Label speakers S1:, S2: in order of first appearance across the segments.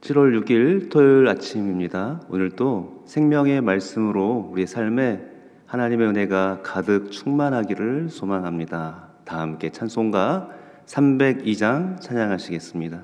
S1: 7월 6일 토요일 아침입니다. 오늘도 생명의 말씀으로 우리의 삶에 하나님의 은혜가 가득 충만하기를 소망합니다. 다 함께 찬송가 302장 찬양하시겠습니다.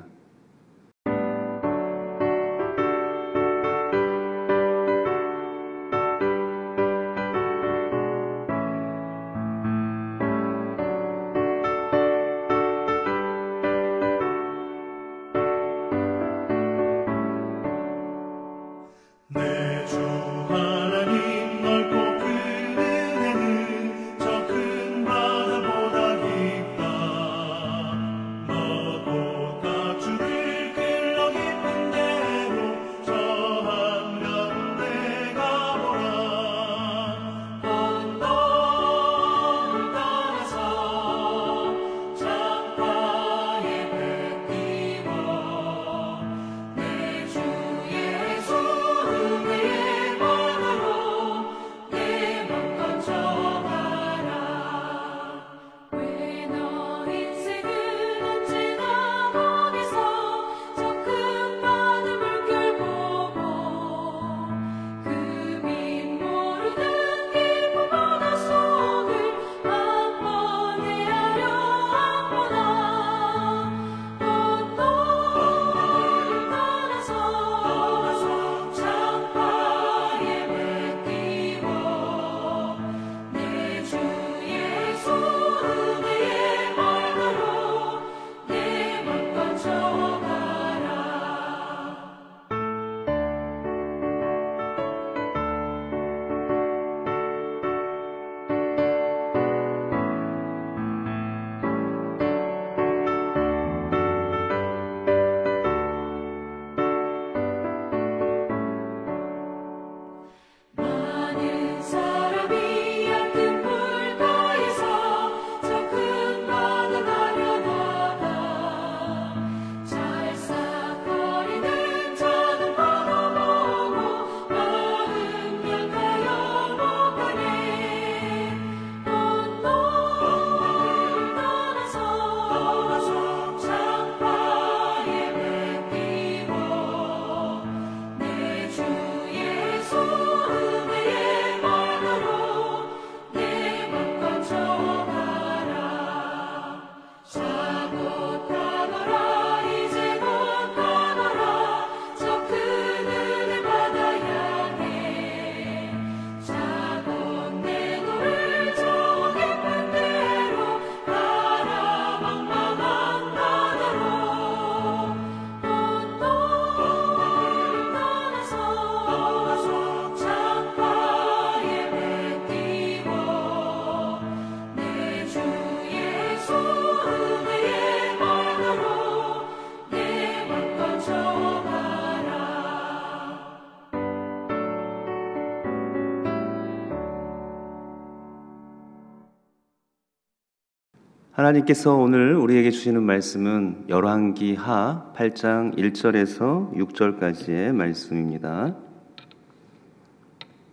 S1: 하나님께서 오늘 우리에게 주시는 말씀은 열왕기하 8장 1절에서 6절까지의 말씀입니다.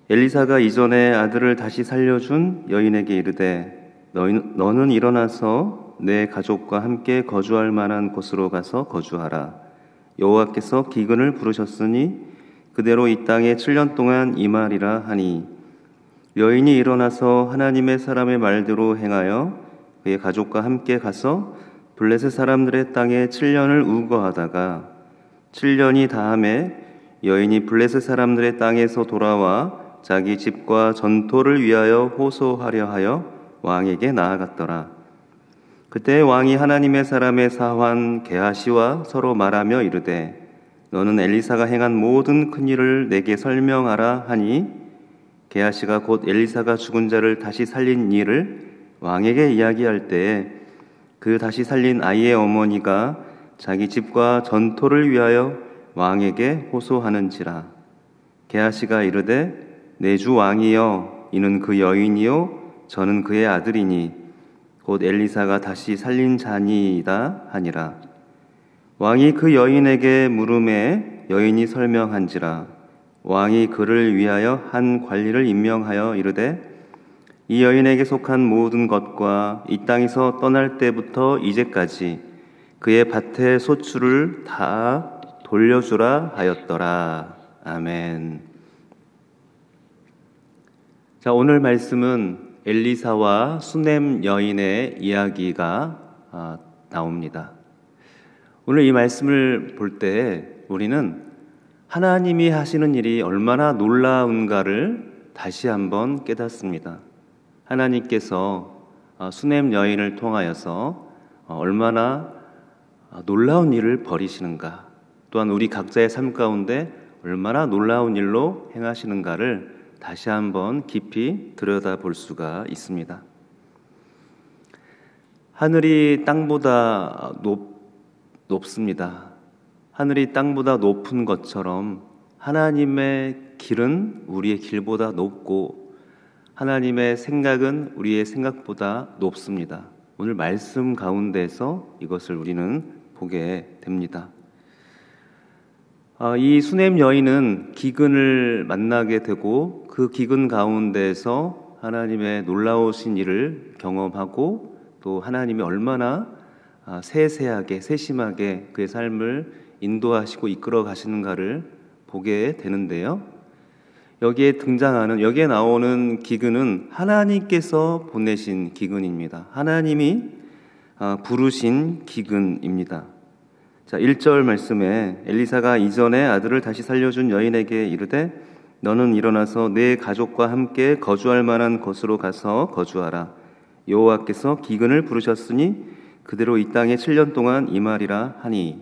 S1: 엘리사가 이전에 아들을 다시 살려준 여인에게 이르되 너는 일어나서 내 가족과 함께 거주할 만한 곳으로 가서 거주하라. 여호와께서 기근을 부르셨으니 그대로 이 땅에 7년 동안 임하리라 하니 여인이 일어나서 하나님의 사람의 말대로 행하여 그의 가족과 함께 가서 블레셋 사람들의 땅에 7년을 우거하다가 7년이 다함에 여인이 블레셋 사람들의 땅에서 돌아와 자기 집과 전토를 위하여 호소하려 하여 왕에게 나아갔더라. 그때 왕이 하나님의 사람의 사환 게하시와 서로 말하며 이르되 너는 엘리사가 행한 모든 큰 일을 내게 설명하라 하니 게하시가 곧 엘리사가 죽은 자를 다시 살린 일을 왕에게 이야기할 때에 그 다시 살린 아이의 어머니가 자기 집과 전토를 위하여 왕에게 호소하는지라. 게하시가 이르되 내 주 왕이여 이는 그 여인이요 저는 그의 아들이니 곧 엘리사가 다시 살린 자니이다 하니라. 왕이 그 여인에게 물음에 여인이 설명한지라. 왕이 그를 위하여 한 관리를 임명하여 이르되 이 여인에게 속한 모든 것과 이 땅에서 떠날 때부터 이제까지 그의 밭의 소출을 다 돌려주라 하였더라. 아멘. 자, 오늘 말씀은 엘리사와 수넴 여인의 이야기가 나옵니다. 오늘 이 말씀을 볼 때 우리는 하나님이 하시는 일이 얼마나 놀라운가를 다시 한번 깨닫습니다. 하나님께서 수넴 여인을 통하여서 얼마나 놀라운 일을 벌이시는가, 또한 우리 각자의 삶 가운데 얼마나 놀라운 일로 행하시는가를 다시 한번 깊이 들여다볼 수가 있습니다. 하늘이 땅보다 높습니다. 하늘이 땅보다 높은 것처럼 하나님의 길은 우리의 길보다 높고 하나님의 생각은 우리의 생각보다 높습니다. 오늘 말씀 가운데서 이것을 우리는 보게 됩니다. 이 수넴 여인은 기근을 만나게 되고 그 기근 가운데서 하나님의 놀라우신 일을 경험하고 또 하나님이 얼마나 세세하게 세심하게 그의 삶을 인도하시고 이끌어 가시는가를 보게 되는데요. 여기에 나오는 기근은 하나님께서 보내신 기근입니다. 하나님이 부르신 기근입니다. 자, 1절 말씀에 엘리사가 이전에 아들을 다시 살려준 여인에게 이르되 너는 일어나서 내 가족과 함께 거주할 만한 곳으로 가서 거주하라. 여호와께서 기근을 부르셨으니 그대로 이 땅에 7년 동안 임하리라 하니.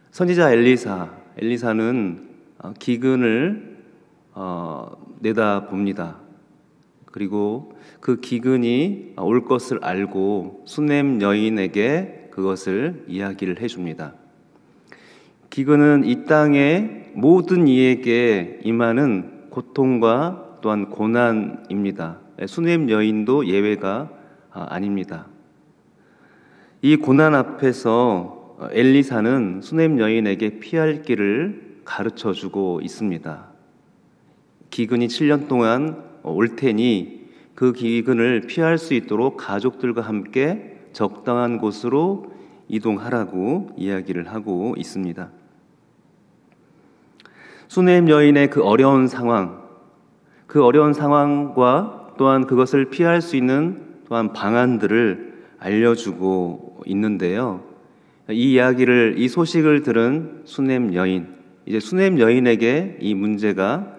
S1: 선지자 엘리사는 기근을 내다봅니다. 그리고 그 기근이 올 것을 알고 수넴 여인에게 그것을 이야기를 해줍니다. 기근은 이 땅의 모든 이에게 임하는 고통과 또한 고난입니다. 수넴 여인도 예외가 아닙니다. 이 고난 앞에서 엘리사는 수넴 여인에게 피할 길을 가르쳐주고 있습니다. 기근이 7년 동안 올 테니 그 기근을 피할 수 있도록 가족들과 함께 적당한 곳으로 이동하라고 이야기를 하고 있습니다. 수넴 여인의 그 어려운 상황과 또한 그것을 피할 수 있는 또한 방안들을 알려주고 있는데요. 이 소식을 들은 수넴 여인, 이제 수넴 여인에게 이 문제가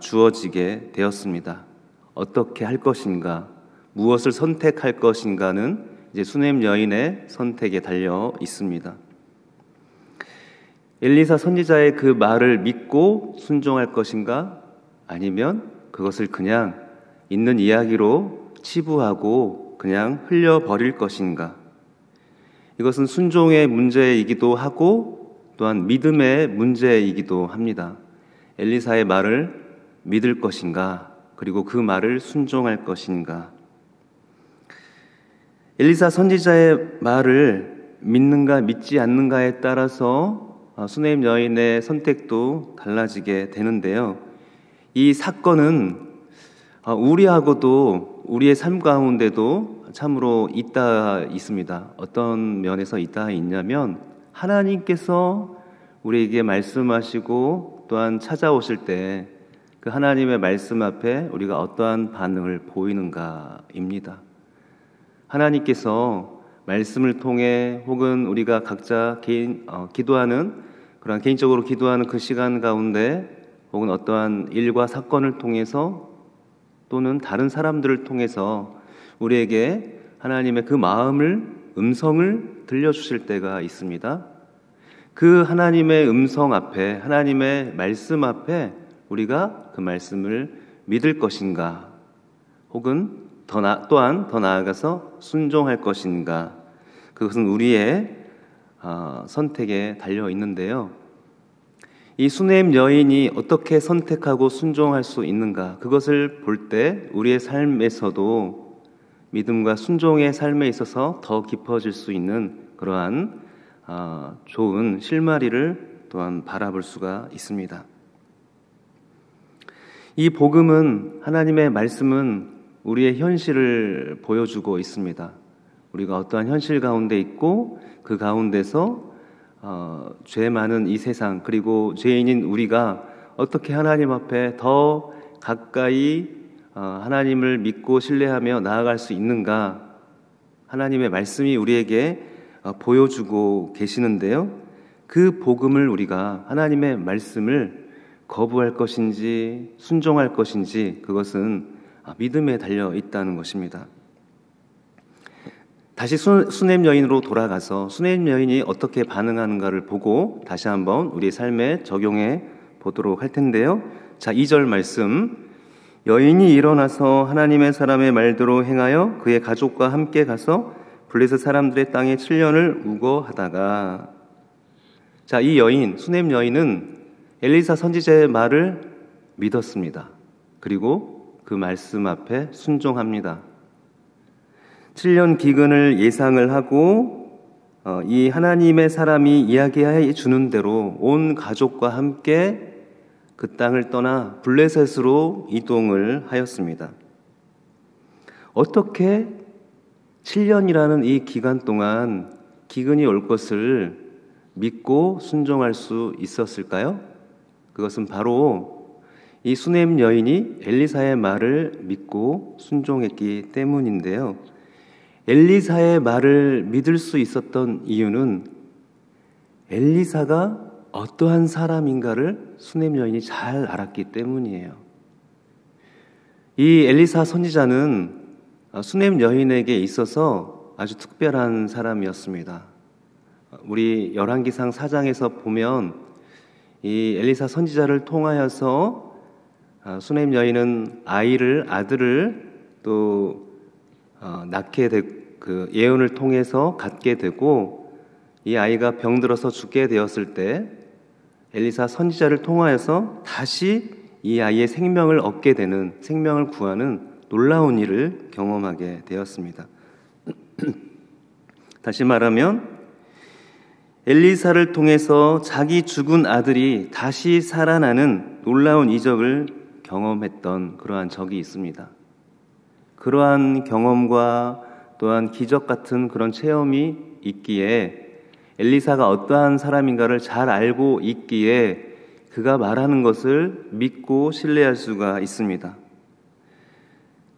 S1: 주어지게 되었습니다. 어떻게 할 것인가, 무엇을 선택할 것인가는 이제 수넴 여인의 선택에 달려 있습니다. 엘리사 선지자의 그 말을 믿고 순종할 것인가, 아니면 그것을 그냥 있는 이야기로 치부하고 그냥 흘려버릴 것인가. 이것은 순종의 문제이기도 하고 또한 믿음의 문제이기도 합니다. 엘리사의 말을 믿을 것인가, 그리고 그 말을 순종할 것인가. 엘리사 선지자의 말을 믿는가 믿지 않는가에 따라서 수넴 여인의 선택도 달라지게 되는데요. 이 사건은 우리하고도 우리의 삶 가운데도 참으로 있습니다. 어떤 면에서 있냐면 하나님께서 우리에게 말씀하시고 또한 찾아오실 때 그 하나님의 말씀 앞에 우리가 어떠한 반응을 보이는가입니다. 하나님께서 말씀을 통해 혹은 우리가 각자 개인적으로 기도하는 그 시간 가운데 혹은 어떠한 일과 사건을 통해서 또는 다른 사람들을 통해서 우리에게 하나님의 그 음성을 들려주실 때가 있습니다. 그 하나님의 음성 앞에, 하나님의 말씀 앞에 우리가 그 말씀을 믿을 것인가, 혹은 또한 더 나아가서 순종할 것인가, 그것은 우리의 선택에 달려 있는데요. 이 수넴 여인이 어떻게 선택하고 순종할 수 있는가, 그것을 볼 때 우리의 삶에서도 믿음과 순종의 삶에 있어서 더 깊어질 수 있는 그러한 좋은 실마리를 또한 바라볼 수가 있습니다. 이 복음은, 하나님의 말씀은 우리의 현실을 보여주고 있습니다. 우리가 어떠한 현실 가운데 있고 그 가운데서 죄 많은 이 세상, 그리고 죄인인 우리가 어떻게 하나님 앞에 더 가까이 하나님을 믿고 신뢰하며 나아갈 수 있는가, 하나님의 말씀이 우리에게 보여주고 계시는데요. 그 복음을 우리가, 하나님의 말씀을 거부할 것인지 순종할 것인지, 그것은 믿음에 달려 있다는 것입니다. 다시 수냄 여인으로 돌아가서 수냄 여인이 어떻게 반응하는가를 보고 다시 한번 우리 삶에 적용해 보도록 할 텐데요. 자, 2절 말씀. 여인이 일어나서 하나님의 사람의 말대로 행하여 그의 가족과 함께 가서 블레셋 사람들의 땅에 7년을 우거하다가. 자, 이 여인, 수냄 여인은 엘리사 선지자의 말을 믿었습니다. 그리고 그 말씀 앞에 순종합니다. 7년 기근을 예상을 하고 이 하나님의 사람이 이야기해 주는 대로 온 가족과 함께 그 땅을 떠나 블레셋으로 이동을 하였습니다. 어떻게 7년이라는 이 기간 동안 기근이 올 것을 믿고 순종할 수 있었을까요? 그것은 바로 이 수냄 여인이 엘리사의 말을 믿고 순종했기 때문인데요. 엘리사의 말을 믿을 수 있었던 이유는 엘리사가 어떠한 사람인가를 수냄 여인이 잘 알았기 때문이에요. 이 엘리사 선지자는 수냄 여인에게 있어서 아주 특별한 사람이었습니다. 우리 열왕기상 4장에서 보면 이 엘리사 선지자를 통하여서 수냄 여인은 아들을 또 낳게 그 예언을 통해서 갖게 되고, 이 아이가 병들어서 죽게 되었을 때 엘리사 선지자를 통하여서 다시 이 아이의 생명을 얻게 되는, 생명을 구하는 놀라운 일을 경험하게 되었습니다. 다시 말하면 엘리사를 통해서 자기 죽은 아들이 다시 살아나는 놀라운 이적을 경험했던 그러한 적이 있습니다. 그러한 경험과 또한 기적 같은 그런 체험이 있기에, 엘리사가 어떠한 사람인가를 잘 알고 있기에 그가 말하는 것을 믿고 신뢰할 수가 있습니다.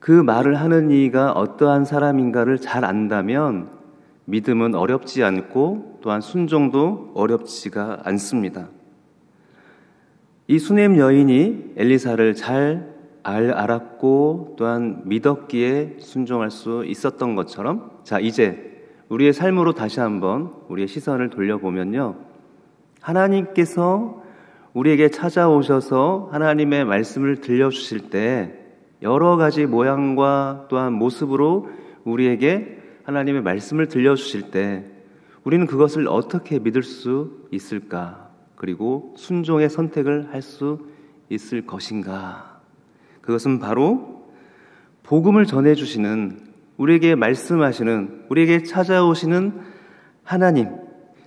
S1: 그 말을 하는 이가 어떠한 사람인가를 잘 안다면 믿음은 어렵지 않고 또한 순종도 어렵지가 않습니다. 이 수냄 여인이 엘리사를 잘 알았고 또한 믿었기에 순종할 수 있었던 것처럼, 자, 이제 우리의 삶으로 다시 한번 우리의 시선을 돌려보면요, 하나님께서 우리에게 찾아오셔서 하나님의 말씀을 들려주실 때 여러 가지 모양과 또한 모습으로 우리에게 하나님의 말씀을 들려주실 때 우리는 그것을 어떻게 믿을 수 있을까? 그리고 순종의 선택을 할 수 있을 것인가? 그것은 바로 복음을 전해주시는, 우리에게 말씀하시는, 우리에게 찾아오시는 하나님,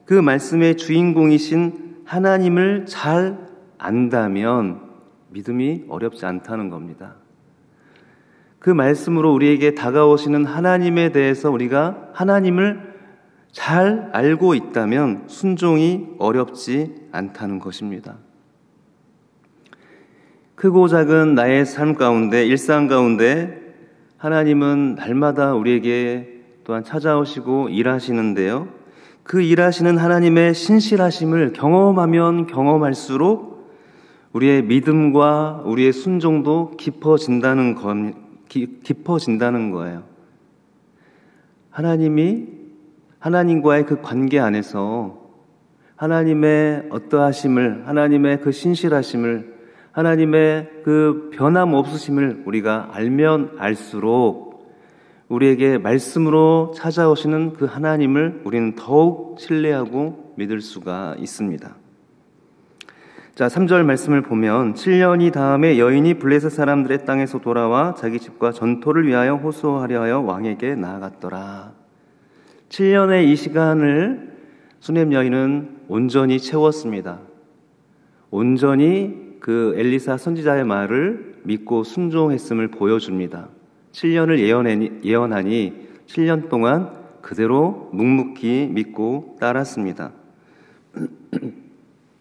S1: 그 말씀의 주인공이신 하나님을 잘 안다면 믿음이 어렵지 않다는 겁니다. 그 말씀으로 우리에게 다가오시는 하나님에 대해서 우리가 하나님을 잘 알고 있다면 순종이 어렵지 않다는 것입니다. 크고 작은 나의 삶 가운데, 일상 가운데 하나님은 날마다 우리에게 또한 찾아오시고 일하시는데요, 그 일하시는 하나님의 신실하심을 경험하면 경험할수록 우리의 믿음과 우리의 순종도 깊어진다는 거예요. 하나님과의 그 관계 안에서 하나님의 어떠하심을, 하나님의 그 신실하심을, 하나님의 그 변함없으심을 우리가 알면 알수록 우리에게 말씀으로 찾아오시는 그 하나님을 우리는 더욱 신뢰하고 믿을 수가 있습니다. 자, 3절 말씀을 보면 7년이 다음에 여인이 블레셋 사람들의 땅에서 돌아와 자기 집과 전토를 위하여 호소하려 하여 왕에게 나아갔더라. 7년의 이 시간을 수냄 여인은 온전히 채웠습니다. 온전히 그 엘리사 선지자의 말을 믿고 순종했음을 보여줍니다. 7년을 예언하니 7년 동안 그대로 묵묵히 믿고 따랐습니다.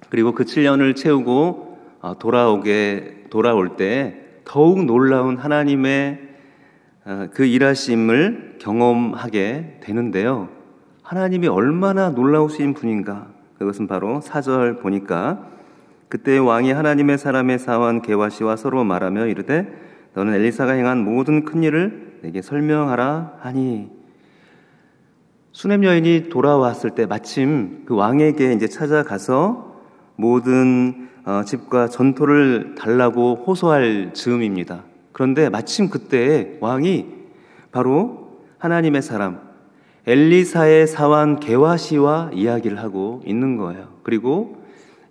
S1: 그리고 그 7년을 채우고 돌아올 때 더욱 놀라운 하나님의 그 일하심을 경험하게 되는데요. 하나님이 얼마나 놀라우신 분인가. 그것은 바로 4절 보니까 그때 왕이 하나님의 사람의 사환 게하시와 서로 말하며 이르되 너는 엘리사가 행한 모든 큰 일을 내게 설명하라 하니, 수넴 여인이 돌아왔을 때 마침 그 왕에게 이제 찾아가서 모든 집과 전토를 달라고 호소할 즈음입니다. 그런데 마침 그때 왕이 바로 하나님의 사람 엘리사의 사환 게하시와 이야기를 하고 있는 거예요. 그리고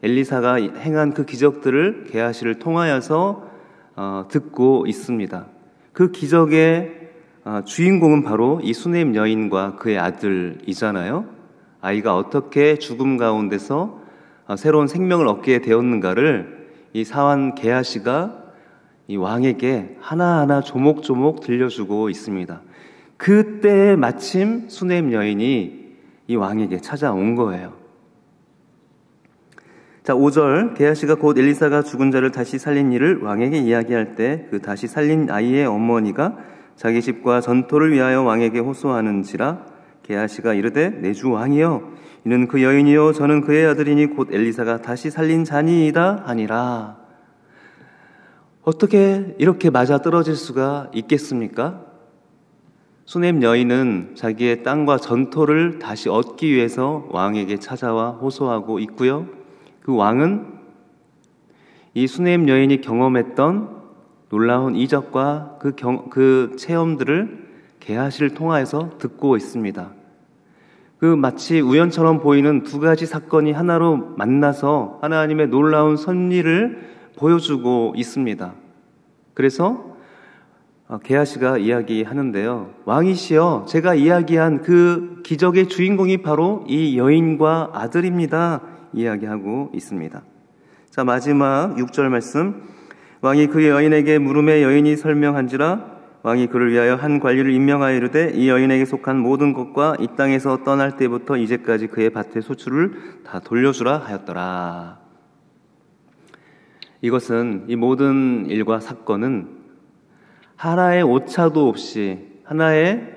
S1: 엘리사가 행한 그 기적들을 게하시를 통하여서 듣고 있습니다. 그 기적의 주인공은 바로 이 수넴 여인과 그의 아들이잖아요. 아이가 어떻게 죽음 가운데서 새로운 생명을 얻게 되었는가를 이 사환 게하시가 이 왕에게 하나하나 조목조목 들려주고 있습니다. 그때 마침 수넴 여인이 이 왕에게 찾아온 거예요. 자, 5절 게하시가 곧 엘리사가 죽은 자를 다시 살린 일을 왕에게 이야기할 때 그 다시 살린 아이의 어머니가 자기 집과 전토를 위하여 왕에게 호소하는지라. 게하시가 이르되 내 주 왕이여 이는 그 여인이요 저는 그의 아들이니 곧 엘리사가 다시 살린 자니이다 하니라. 어떻게 이렇게 맞아떨어질 수가 있겠습니까? 수넴 여인은 자기의 땅과 전토를 다시 얻기 위해서 왕에게 찾아와 호소하고 있고요. 그 왕은 이 수넴 여인이 경험했던 놀라운 이적과 그 체험들을 게하시를 통하여서 듣고 있습니다. 그 마치 우연처럼 보이는 두 가지 사건이 하나로 만나서 하나님의 놀라운 섭리를 보여주고 있습니다. 그래서 게하시가 이야기하는데요. 왕이시여, 제가 이야기한 그 기적의 주인공이 바로 이 여인과 아들입니다. 이야기하고 있습니다. 자, 마지막 6절 말씀. 왕이 그 여인에게 물음에 여인이 설명한지라. 왕이 그를 위하여 한 관리를 임명하여 이르되 이 여인에게 속한 모든 것과 이 땅에서 떠날 때부터 이제까지 그의 밭의 소출을 다 돌려주라 하였더라. 이것은, 이 모든 일과 사건은 하나의 오차도 없이, 하나의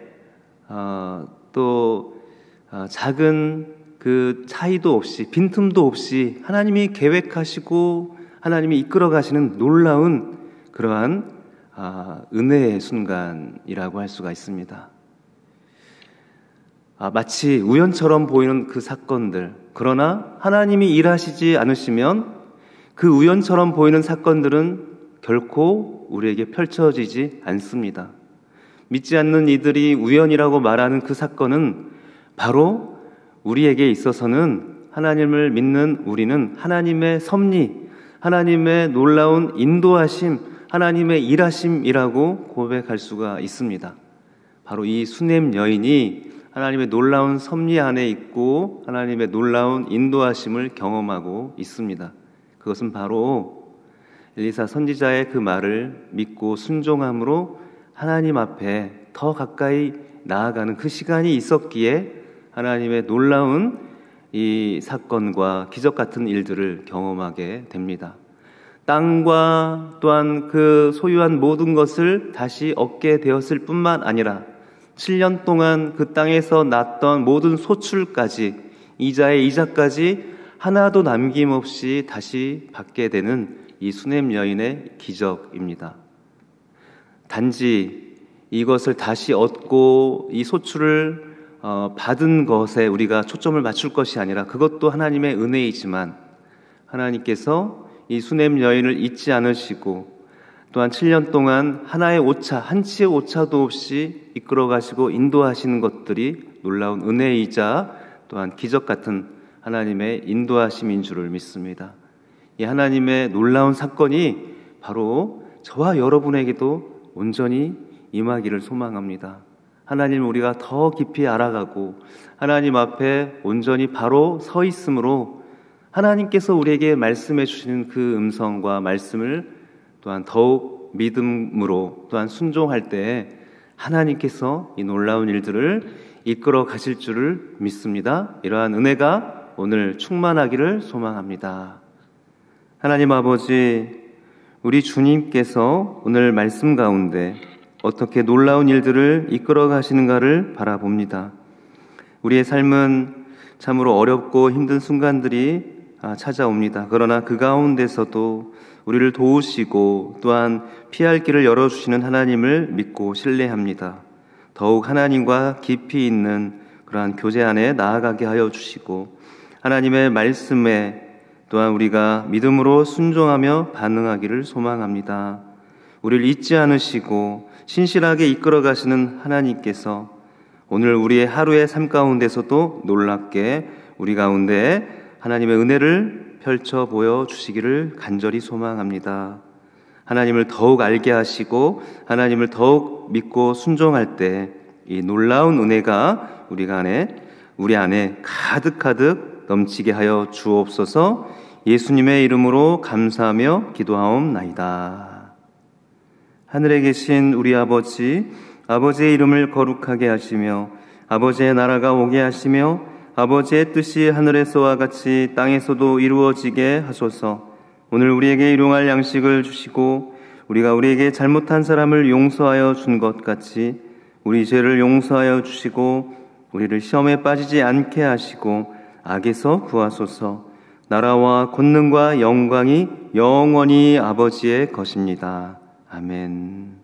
S1: 작은 그 차이도 없이, 빈틈도 없이 하나님이 계획하시고 하나님이 이끌어 가시는 놀라운 그러한 은혜의 순간이라고 할 수가 있습니다. 마치 우연처럼 보이는 그 사건들, 그러나 하나님이 일하시지 않으시면 그 우연처럼 보이는 사건들은 결코 우리에게 펼쳐지지 않습니다. 믿지 않는 이들이 우연이라고 말하는 그 사건은 바로 우리에게 있어서는, 하나님을 믿는 우리는 하나님의 섭리, 하나님의 놀라운 인도하심, 하나님의 일하심이라고 고백할 수가 있습니다. 바로 이 수넴 여인이 하나님의 놀라운 섭리 안에 있고 하나님의 놀라운 인도하심을 경험하고 있습니다. 그것은 바로 엘리사 선지자의 그 말을 믿고 순종함으로 하나님 앞에 더 가까이 나아가는 그 시간이 있었기에 하나님의 놀라운 이 사건과 기적 같은 일들을 경험하게 됩니다. 땅과 또한 그 소유한 모든 것을 다시 얻게 되었을 뿐만 아니라 7년 동안 그 땅에서 났던 모든 소출까지, 이자의 이자까지 하나도 남김없이 다시 받게 되는 이 수넴 여인의 기적입니다. 단지 이것을 다시 얻고 이 소출을 받은 것에 우리가 초점을 맞출 것이 아니라, 그것도 하나님의 은혜이지만 하나님께서 이 수넴 여인을 잊지 않으시고 또한 7년 동안 하나의 오차, 한치의 오차도 없이 이끌어 가시고 인도하시는 것들이 놀라운 은혜이자 또한 기적 같은 하나님의 인도하심인 줄을 믿습니다. 이 하나님의 놀라운 사건이 바로 저와 여러분에게도 온전히 임하기를 소망합니다. 하나님을 우리가 더 깊이 알아가고 하나님 앞에 온전히 바로 서 있으므로 하나님께서 우리에게 말씀해 주시는 그 음성과 말씀을 또한 더욱 믿음으로 또한 순종할 때 하나님께서 이 놀라운 일들을 이끌어 가실 줄을 믿습니다. 이러한 은혜가 오늘 충만하기를 소망합니다. 하나님 아버지, 우리 주님께서 오늘 말씀 가운데 어떻게 놀라운 일들을 이끌어 가시는가를 바라봅니다. 우리의 삶은 참으로 어렵고 힘든 순간들이 찾아옵니다. 그러나 그 가운데서도 우리를 도우시고 또한 피할 길을 열어주시는 하나님을 믿고 신뢰합니다. 더욱 하나님과 깊이 있는 그러한 교제 안에 나아가게 하여 주시고 하나님의 말씀에 또한 우리가 믿음으로 순종하며 반응하기를 소망합니다. 우리를 잊지 않으시고 신실하게 이끌어 가시는 하나님께서 오늘 우리의 하루의 삶 가운데서도 놀랍게 우리 가운데 하나님의 은혜를 펼쳐 보여주시기를 간절히 소망합니다. 하나님을 더욱 알게 하시고 하나님을 더욱 믿고 순종할 때 이 놀라운 은혜가 우리 안에 가득가득 넘치게 하여 주옵소서. 예수님의 이름으로 감사하며 기도하옵나이다. 하늘에 계신 우리 아버지, 아버지의 이름을 거룩하게 하시며 아버지의 나라가 오게 하시며 아버지의 뜻이 하늘에서와 같이 땅에서도 이루어지게 하소서. 오늘 우리에게 일용할 양식을 주시고 우리가 우리에게 잘못한 사람을 용서하여 준 것 같이 우리 죄를 용서하여 주시고 우리를 시험에 빠지지 않게 하시고 악에서 구하소서. 나라와 권능과 영광이 영원히 아버지의 것입니다. 아멘.